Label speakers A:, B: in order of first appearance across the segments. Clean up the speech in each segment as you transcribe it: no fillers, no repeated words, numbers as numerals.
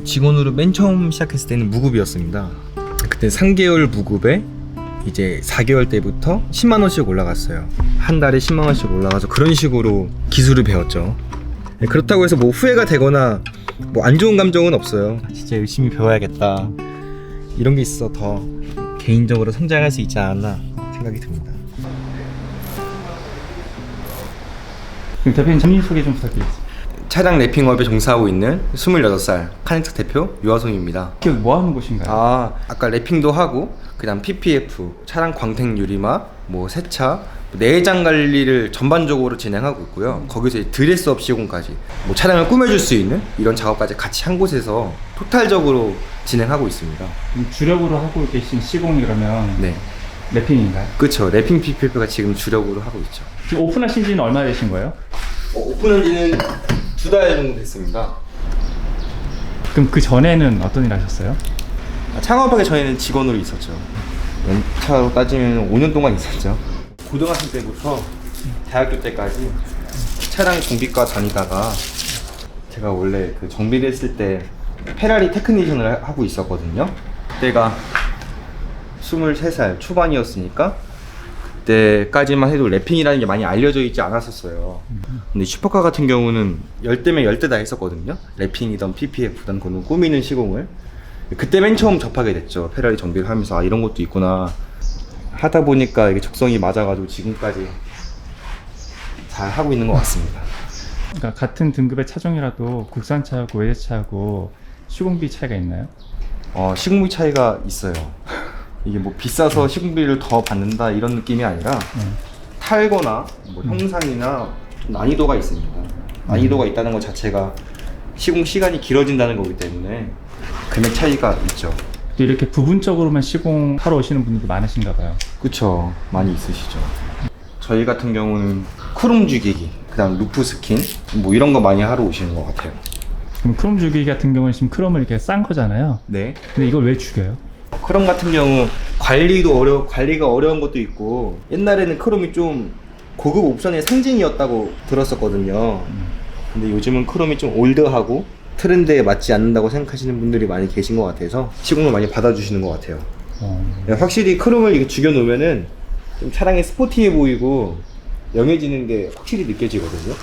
A: 직원으로 맨 처음 시작했을 때는 무급이었습니다. 그때 3개월 무급에 이제 4개월 때부터 10만 원씩 올라갔어요. 한 달에 10만 원씩 올라가서 그런 식으로 기술을 배웠죠. 그렇다고 해서 뭐 후회가 되거나 뭐 안 좋은 감정은 없어요. 진짜 열심히 배워야겠다 이런 게 있어 더 개인적으로 성장할 수 있지 않았나 생각이 듭니다.
B: 그럼 대표님 본인 소개 좀 부탁드리겠습니다.
A: 차량 랩핑업에 종사하고 있는 28살 카넥트 대표 유하송입니다.
B: 여기 뭐 하는 곳인가요?
A: 아까 랩핑도 하고 그다음 PPF, 차량 광택 유리막, 뭐 세차, 내장 관리를 전반적으로 진행하고 있고요. 거기서 이제 드레스업 시공까지 뭐 차량을 꾸며줄 수 있는 이런 작업까지 같이 한 곳에서 토탈적으로 진행하고 있습니다.
B: 그럼 주력으로 하고 계신 시공이 그러면
A: 네,
B: 랩핑인가요?
A: 그렇죠. 랩핑 PPF가 지금 주력으로 하고 있죠.
B: 지금 오픈하신 지는 얼마나 되신 거예요?
A: 오픈한 지는 2달 정도 됐습니다.
B: 그럼 그 전에는 어떤 일 하셨어요?
A: 창업하기 전에는 직원으로 있었죠. 연차로 따지면 5년 동안 있었죠. 고등학생 때부터 대학교 때까지 차량 정비과 다니다가 제가 원래 그 정비를 했을 때 페라리 테크니션을 하고 있었거든요. 그때가 23살 초반이었으니까 그때까지만 해도 랩핑이라는 게 많이 알려져 있지 않았었어요. 근데 슈퍼카 같은 경우는 열대면 열대 다 했었거든요. 랩핑이든 PPF든 그런 꾸미는 시공을. 그때 맨 처음 접하게 됐죠. 페라리 정비를 하면서 아 이런 것도 있구나 하다 보니까 이게 적성이 맞아가지고 지금까지 잘 하고 있는 것 같습니다.
B: 그러니까 같은 등급의 차종이라도 국산차하고 외제차하고 시공비 차이가 있나요?
A: 시공비 차이가 있어요. 이게 뭐 비싸서 시공비를 더 받는다 이런 느낌이 아니라 탈거나 뭐 형상이나 좀 난이도가 있습니다. 난이도가 있다는 것 자체가 시공 시간이 길어진다는 거기 때문에 금액 차이가 있죠.
B: 또 이렇게 부분적으로만 시공하러 오시는 분들도 많으신가 봐요.
A: 그쵸, 많이 있으시죠. 저희 같은 경우는 크롬 죽이기, 그 다음 루프 스킨 뭐 이런 거 많이 하러 오시는 것 같아요.
B: 그럼 크롬 주기 같은 경우는 지금 크롬을 이렇게 싼 거잖아요.
A: 네.
B: 근데 이걸 왜 죽여요?
A: 크롬 같은 경우 관리가 어려운 것도 있고 옛날에는 크롬이 좀 고급 옵션의 상징이었다고 들었었거든요. 근데 요즘은 크롬이 좀 올드하고 트렌드에 맞지 않는다고 생각하시는 분들이 많이 계신 것 같아서 시공을 많이 받아주시는 것 같아요. 확실히 크롬을 이렇게 죽여놓으면은 좀 차량이 스포티해 보이고 영해지는 게 확실히 느껴지거든요.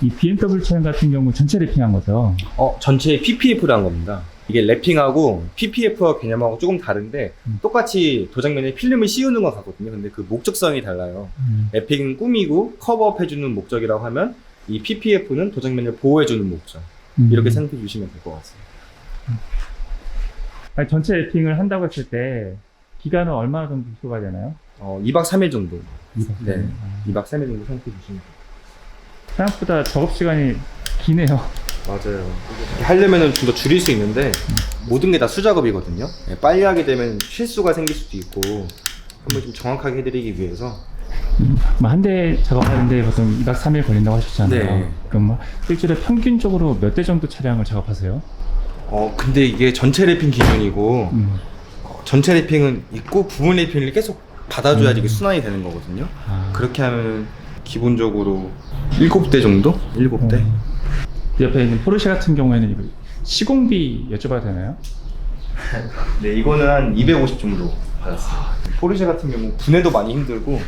B: 이 BMW 차량 같은 경우 전체 랩핑한 거죠?
A: 전체 PPF를 한 겁니다. 이게 랩핑하고 PPF와 개념하고 조금 다른데 똑같이 도장면에 필름을 씌우는 것 같거든요. 근데 그 목적성이 달라요. 랩핑은 꾸미고 커버업 해주는 목적이라고 하면 이 PPF는 도장면을 보호해주는 목적. 이렇게 생각해 주시면 될 것 같습니다.
B: 아니, 전체 랩핑을 한다고 했을 때 기간은 얼마나 정도 소요가 되나요?
A: 2박 3일 정도.
B: 2박 3일.
A: 네, 2박 3일 정도 생각해 주시면 돼요.
B: 생각보다 작업시간이 기네요.
A: 맞아요. 하려면은 좀 더 줄일 수 있는데 모든 게 다 수작업이거든요. 빨리 하게 되면 실수가 생길 수도 있고 한번 좀 정확하게 해드리기 위해서
B: 한 대 작업하는데 보통 2박 3일 걸린다고 하셨잖아요.
A: 네.
B: 그럼 뭐 일주일에 평균적으로 몇 대 정도 차량을 작업하세요?
A: 근데 이게 전체 랩핑 기준이고 전체 랩핑은 있고 부분 랩핑을 계속 받아줘야지 이게 순환이 되는 거거든요. 그렇게 하면 기본적으로 7대 정도? 7대?
B: 옆에 있는 포르쉐 같은 경우에는 이거 시공비 여쭤봐도 되나요?
A: 네, 이거는 한 250 정도 받았어요. 포르쉐 같은 경우 분해도 많이 힘들고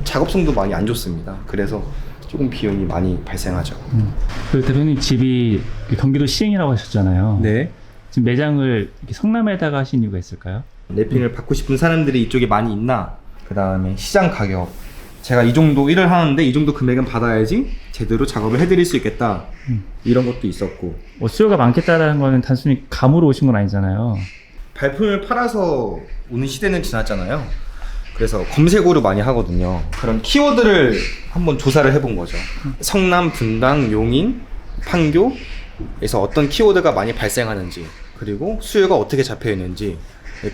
A: 작업성도 많이 안 좋습니다. 그래서 조금 비용이 많이 발생하죠.
B: 그 대표님 집이 경기도 시흥이라고 하셨잖아요.
A: 네.
B: 지금 매장을 이렇게 성남에다가 하신 이유가 있을까요?
A: 랩핑을 받고 싶은 사람들이 이쪽에 많이 있나? 그 다음에 시장 가격. 제가 이 정도 일을 하는데 이 정도 금액은 받아야지 제대로 작업을 해드릴 수 있겠다. 이런 것도 있었고.
B: 수요가 많겠다라는 거는 단순히 감으로 오신 건 아니잖아요.
A: 발품을 팔아서 오는 시대는 지났잖아요. 그래서 검색어로 많이 하거든요. 그런 키워드를 한번 조사를 해본 거죠. 성남, 분당, 용인, 판교에서 어떤 키워드가 많이 발생하는지, 그리고 수요가 어떻게 잡혀 있는지,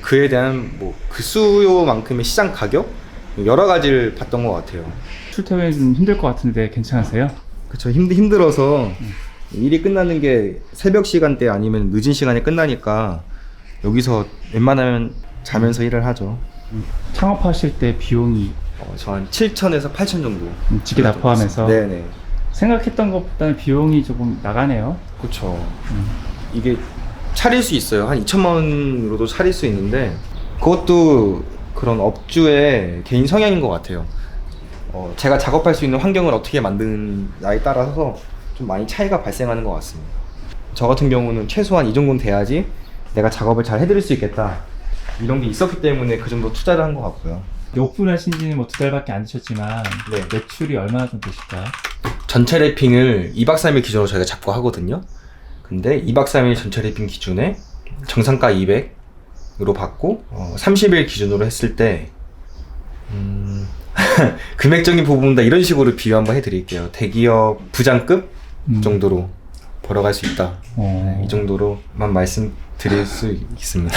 A: 그에 대한 뭐 그 수요만큼의 시장 가격 여러 가지를 봤던 것 같아요.
B: 출퇴근이 좀 힘들 것 같은데 괜찮으세요?
A: 그쵸. 힘들어서 일이 끝나는 게 새벽 시간대 아니면 늦은 시간에 끝나니까 여기서 웬만하면 자면서 일을 하죠.
B: 창업하실 때 비용이
A: 저 한 7천에서 8천 정도.
B: 집게 다 포함해서?
A: 네네.
B: 생각했던 것보다는 비용이 조금 나가네요.
A: 그렇죠. 이게 차릴 수 있어요. 한 2천만 원으로도 차릴 수 있는데 그것도 그런 업주의 개인 성향인 것 같아요. 제가 작업할 수 있는 환경을 어떻게 만드느냐에 따라서 좀 많이 차이가 발생하는 것 같습니다. 저 같은 경우는 최소한 이 정도는 돼야지 내가 작업을 잘 해드릴 수 있겠다, 이런 게 있었기 때문에 그 정도 투자를 한 것 같고요.
B: 오픈하신 지는 뭐 2달밖에 안 되셨지만
A: 네.
B: 매출이 얼마나 정도 되실까요?
A: 전체 래핑을 2박 3일 기준으로 저희가 잡고 하거든요. 근데 2박 3일 전체 래핑 기준에 정상가 200으로 받고 30일 기준으로 했을 때 금액적인 부분은 다 이런 식으로 비유 한번 해드릴게요. 대기업 부장급 정도로 벌어갈 수 있다. 이 정도로만 말씀드릴 수 있습니다.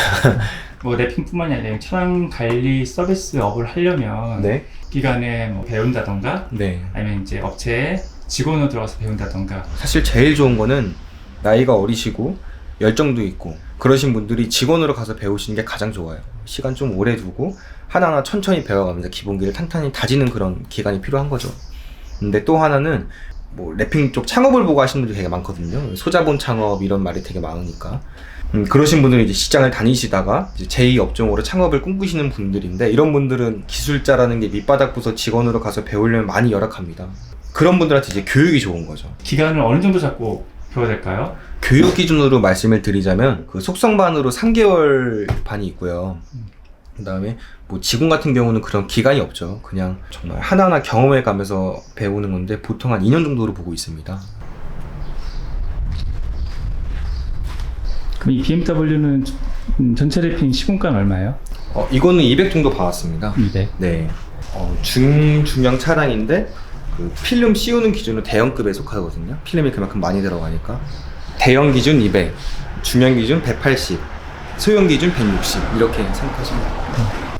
B: 뭐 래핑뿐만이 아니라 차량 관리 서비스업을 하려면
A: 네.
B: 기간에 뭐 배운다던가
A: 네.
B: 아니면 이제 업체에 직원으로 들어가서 배운다던가.
A: 사실 제일 좋은 거는 나이가 어리시고 열정도 있고 그러신 분들이 직원으로 가서 배우시는 게 가장 좋아요. 시간 좀 오래 두고 하나하나 천천히 배워가면서 기본기를 탄탄히 다지는 그런 기간이 필요한 거죠. 근데 또 하나는 뭐 래핑 쪽 창업을 보고 하시는 분들이 되게 많거든요. 소자본 창업 이런 말이 되게 많으니까 그러신 분들은 이제 시장을 다니시다가 이제 제2 업종으로 창업을 꿈꾸시는 분들인데, 이런 분들은 기술자라는 게 밑바닥 부서 직원으로 가서 배우려면 많이 열악합니다. 그런 분들한테 이제 교육이 좋은 거죠.
B: 기간을 어느 정도 잡고 배워야 될까요?
A: 교육 기준으로 말씀을 드리자면 그 속성반으로 3개월 반이 있고요. 그 다음에 뭐 직원 같은 경우는 그런 기간이 없죠. 그냥 정말 하나하나 경험해 가면서 배우는 건데 보통 한 2년 정도로 보고 있습니다.
B: 그럼 이 BMW는 전체 래핑 시공가는 얼마예요?
A: 이거는 200 정도 받았습니다.
B: 200.
A: 네. 중형 차량인데 그 필름 씌우는 기준으로 대형급에 속하거든요. 필름이 그만큼 많이 들어가니까. 대형 기준 200, 중형 기준 180, 소형 기준 160 이렇게 생각하시면 돼요.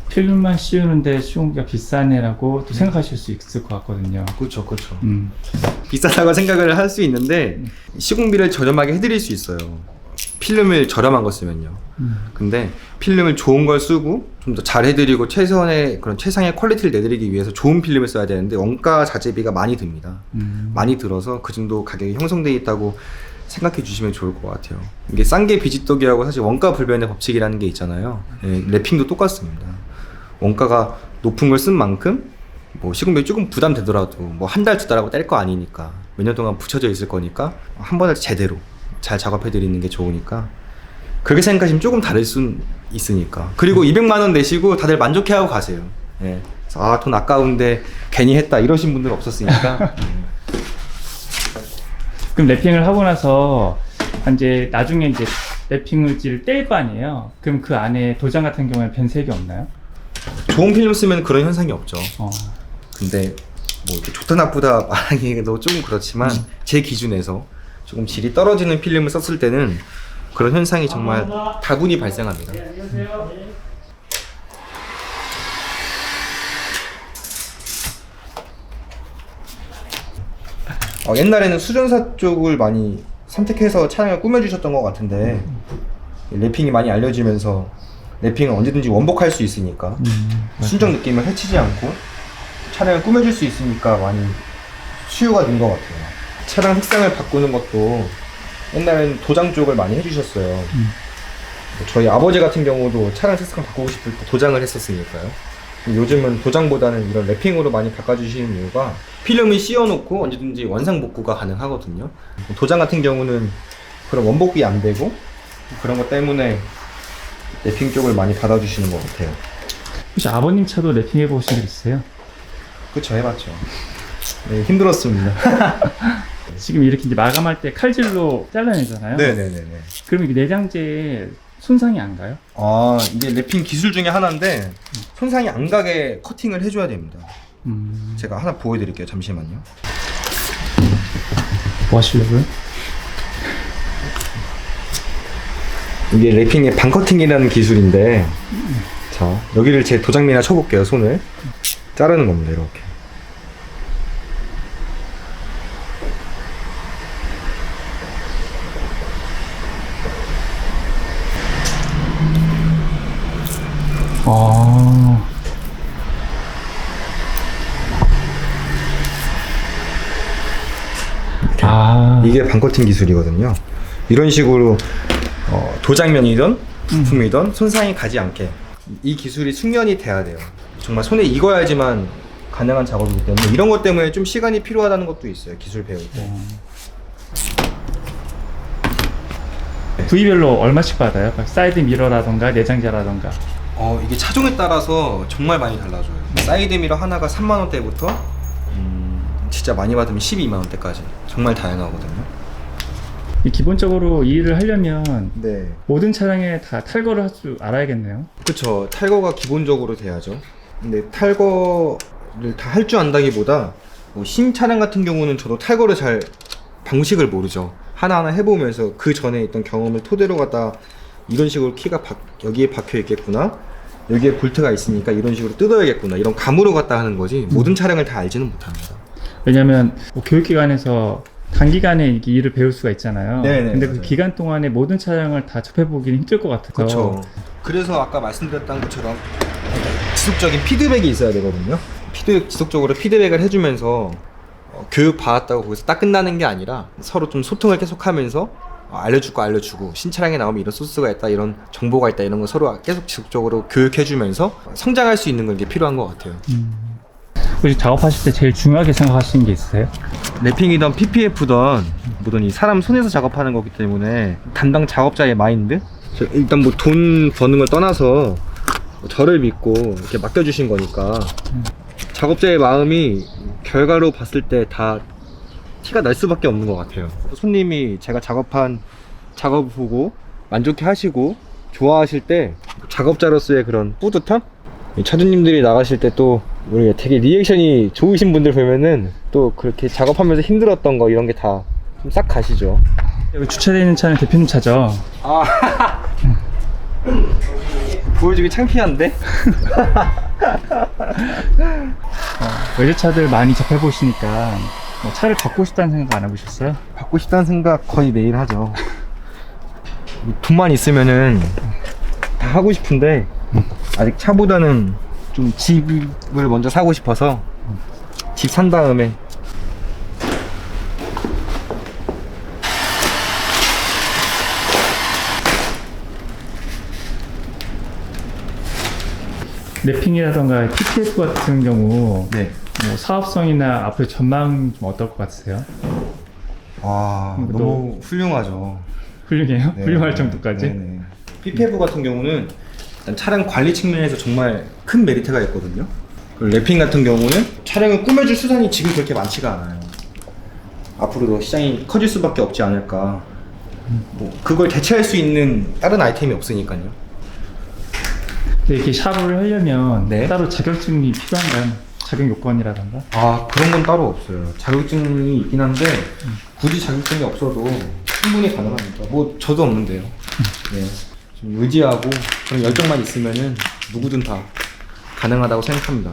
B: 필름만 씌우는데 시공기가 비싼 애라고 또 생각하실 수 있을 것 같거든요.
A: 그렇죠, 그렇죠. 비싸다고 생각을 할 수 있는데 시공비를 저렴하게 해드릴 수 있어요. 필름을 저렴한 거 쓰면요. 근데 필름을 좋은 걸 쓰고 좀 더 잘 해드리고 최선의 그런 최상의 퀄리티를 내드리기 위해서 좋은 필름을 써야 되는데 원가 자재비가 많이 듭니다. 많이 들어서 그 정도 가격이 형성되어 있다고 생각해 주시면 좋을 것 같아요. 이게 싼 게 비지떡이라고 사실 원가 불변의 법칙이라는 게 있잖아요. 네, 래핑도 똑같습니다. 원가가 높은 걸 쓴 만큼 뭐 시공비가 조금 부담되더라도 뭐 한 달, 두 달하고 뗄 거 아니니까 몇 년 동안 붙여져 있을 거니까 한 번에 제대로 잘 작업해 드리는 게 좋으니까 그렇게 생각하시면 조금 다를 순 있으니까. 그리고 200만 원 내시고 다들 만족해하고 가세요. 예. 아, 돈 아까운데 괜히 했다 이러신 분들 없었으니까.
B: 그럼 래핑을 하고 나서 이제 나중에 이제 래핑을지를 뗄 거 아니에요? 그럼 그 안에 도장 같은 경우에 변색이 없나요?
A: 좋은 필름 쓰면 그런 현상이 없죠.
B: 어.
A: 근데 뭐 이렇게 좋다 나쁘다 말하기도 조금 그렇지만 제 기준에서 조금 질이 떨어지는 필름을 썼을 때는 그런 현상이 정말 다분히 발생합니다. 옛날에는 수전사 쪽을 많이 선택해서 차량을 꾸며주셨던 것 같은데 래핑이 많이 알려지면서 래핑은 언제든지 원복할 수 있으니까 순정 느낌을 해치지 않고 차량을 꾸며줄 수 있으니까 많이 수요가 된 것 같아요. 차량 색상을 바꾸는 것도 옛날에는 도장 쪽을 많이 해주셨어요. 저희 아버지 같은 경우도 차량 색상 바꾸고 싶을 때 도장을 했었으니까요. 요즘은 도장보다는 이런 래핑으로 많이 바꿔주시는 이유가 필름을 씌워놓고 언제든지 원상 복구가 가능하거든요. 도장 같은 경우는 그런 원복이 안 되고 그런 것 때문에 래핑 쪽을 많이 받아주시는 것 같아요.
B: 혹시 아버님 차도 래핑 해보신 적 있으세요?
A: 그쵸, 해봤죠. 네, 힘들었습니다.
B: 지금 이렇게 이제 마감할 때 칼질로 잘라내잖아요.
A: 네네네네.
B: 그러면 이게 내장재에 손상이 안 가요?
A: 이게 래핑 기술 중에 하나인데 손상이 안 가게 커팅을 해줘야 됩니다. 제가 하나 보여드릴게요. 잠시만요.
B: 뭐 하시려고요?
A: 이게 래핑의 반커팅이라는 기술인데 자, 여기를 제 도장미나 쳐볼게요. 손을 자르는 겁니다. 이렇게.
B: 아.
A: 이게 반커팅 기술이거든요. 이런 식으로 도장면이든 부품이든 손상이 가지 않게 이 기술이 숙련이 돼야 돼요. 정말 손에 익어야지만 가능한 작업이기 때문에 이런 것 때문에 좀 시간이 필요하다는 것도 있어요. 기술 배울 때.
B: 부위별로 얼마씩 받아요? 사이드 미러라던가 내장재라던가.
A: 이게 차종에 따라서 정말 많이 달라져요. 사이드 미러 하나가 3만 원대부터 진짜 많이 받으면 12만 원대까지 정말 다양하거든요.
B: 기본적으로 이 일을 하려면
A: 네.
B: 모든 차량에 다 탈거를 할 줄 알아야겠네요.
A: 그쵸. 탈거가 기본적으로 돼야죠. 근데 탈거를 다 할 줄 안다기보다 신 차량 같은 경우는 저도 탈거를 잘 방식을 모르죠. 하나하나 해보면서 그 전에 있던 경험을 토대로 갖다 이런 식으로 키가 여기에 박혀 있겠구나, 여기에 볼트가 있으니까 이런 식으로 뜯어야겠구나, 이런 감으로 갖다 하는 거지 모든 차량을 다 알지는 못합니다.
B: 왜냐면 교육기관에서 단기간에 이 일을 배울 수가 있잖아요.
A: 네네,
B: 근데
A: 맞아요.
B: 그 기간 동안에 모든 차량을 다 접해보기는 힘들 것 같아서.
A: 그렇죠. 그래서 아까 말씀드렸던 것처럼 지속적인 피드백이 있어야 되거든요. 지속적으로 피드백을 해주면서 교육 받았다고 거기서 딱 끝나는 게 아니라 서로 좀 소통을 계속하면서 알려줄 거 알려주고, 신차량에 나오면 이런 소스가 있다, 이런 정보가 있다, 이런 거 서로 계속 지속적으로 교육해주면서 성장할 수 있는 게 이게 필요한 것 같아요.
B: 혹시 작업하실 때 제일 중요하게 생각하시는 게 있으세요?
A: 랩핑이든 PPF든 뭐든 이 사람 손에서 작업하는 거기 때문에 담당 작업자의 마인드? 일단 뭐 돈 버는 걸 떠나서 저를 믿고 이렇게 맡겨주신 거니까 작업자의 마음이 결과로 봤을 때 다 티가 날 수밖에 없는 것 같아요. 손님이 제가 작업한 작업을 보고 만족해 하시고 좋아하실 때 작업자로서의 그런 뿌듯함? 차주님들이 나가실 때 또 되게 리액션이 좋으신 분들 보면은 또 그렇게 작업하면서 힘들었던 거 이런 게 다 좀 싹 가시죠.
B: 여기 주차되어 있는 차는 대표님 차죠?
A: 보여주기 창피한데?
B: 외제차들 많이 접해보시니까 뭐 차를 바꾸고 싶다는 생각 안 해보셨어요?
A: 받고 싶다는 생각 거의 매일 하죠. 돈만 있으면은 다 하고 싶은데 아직 차보다는 좀 집을 먼저 사고 싶어서 집 산 다음에.
B: 랩핑이라던가 TPF 같은 경우
A: 네.
B: 뭐 사업성이나 앞으로 전망 좀 어떨 것 같으세요?
A: 너무 훌륭하죠.
B: 훌륭해요?
A: 네.
B: 훌륭할 정도까지?
A: 네네. PPF 같은 경우는 일단 차량 관리 측면에서 정말 큰 메리트가 있거든요. 그리고 랩핑 같은 경우는 차량을 꾸며줄 수단이 지금 그렇게 많지가 않아요. 앞으로도 시장이 커질 수밖에 없지 않을까. 뭐 그걸 대체할 수 있는 다른 아이템이 없으니까요.
B: 근데 이렇게 샵을 하려면
A: 네.
B: 따로 자격증이 필요한가요? 자격 요건이라던가?
A: 그런 건 따로 없어요. 자격증이 있긴 한데 굳이 자격증이 없어도 충분히 가능합니다. 뭐 저도 없는데요. 네. 좀 의지하고 그런 열정만 있으면은 누구든 다 가능하다고 생각합니다.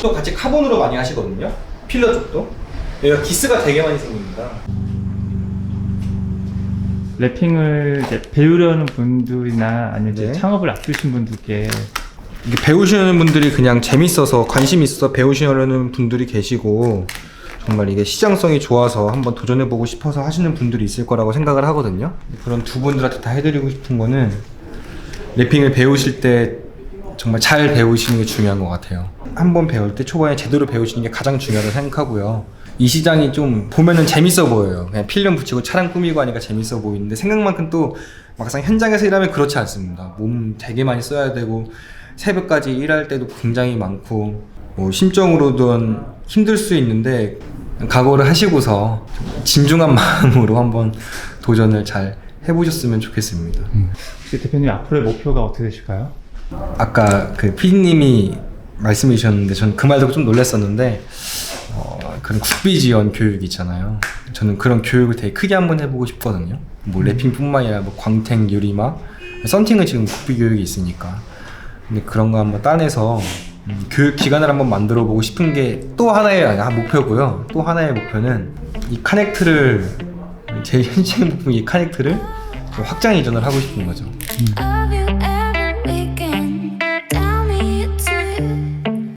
A: 또 같이 카본으로 많이 하시거든요. 필러 쪽도. 여기가 기스가 되게 많이 생깁니다.
B: 랩핑을 이제 배우려는 분들이나 아니면 이제
A: 네.
B: 창업을 앞두신 분들께
A: 이게 배우시는 분들이 그냥 재밌어서 관심 있어서 배우시려는 분들이 계시고, 정말 이게 시장성이 좋아서 한번 도전해보고 싶어서 하시는 분들이 있을 거라고 생각을 하거든요. 그런 두 분들한테 다 해드리고 싶은 거는 랩핑을 배우실 때 정말 잘 배우시는 게 중요한 것 같아요. 한번 배울 때 초반에 제대로 배우시는 게 가장 중요하다고 생각하고요. 이 시장이 좀 보면은 재밌어 보여요. 그냥 필름 붙이고 차량 꾸미고 하니까 재밌어 보이는데 생각만큼 또 막상 현장에서 일하면 그렇지 않습니다. 몸 되게 많이 써야 되고 새벽까지 일할 때도 굉장히 많고 뭐 심적으로든 힘들 수 있는데 각오를 하시고서 진중한 마음으로 한번 도전을 잘 해보셨으면 좋겠습니다.
B: 혹시 대표님 앞으로의 목표가 어떻게 되실까요?
A: 아까 그 PD님이 말씀해 주셨는데 저는 그 말 듣고 좀 놀랐었는데 그런 국비 지원 교육 있잖아요. 저는 그런 교육을 되게 크게 한번 해보고 싶거든요. 뭐 랩핑뿐만 아니라 뭐 광택, 유리막, 썬팅은 지금 국비 교육이 있으니까. 근데 그런 거 한번 따내서 교육 기관을 한번 만들어 보고 싶은 게 또 하나의 목표고요. 또 하나의 목표는 이 카넥트를 제 현실의 목표 이 카넥트를 확장 이전을 하고 싶은 거죠.
C: of you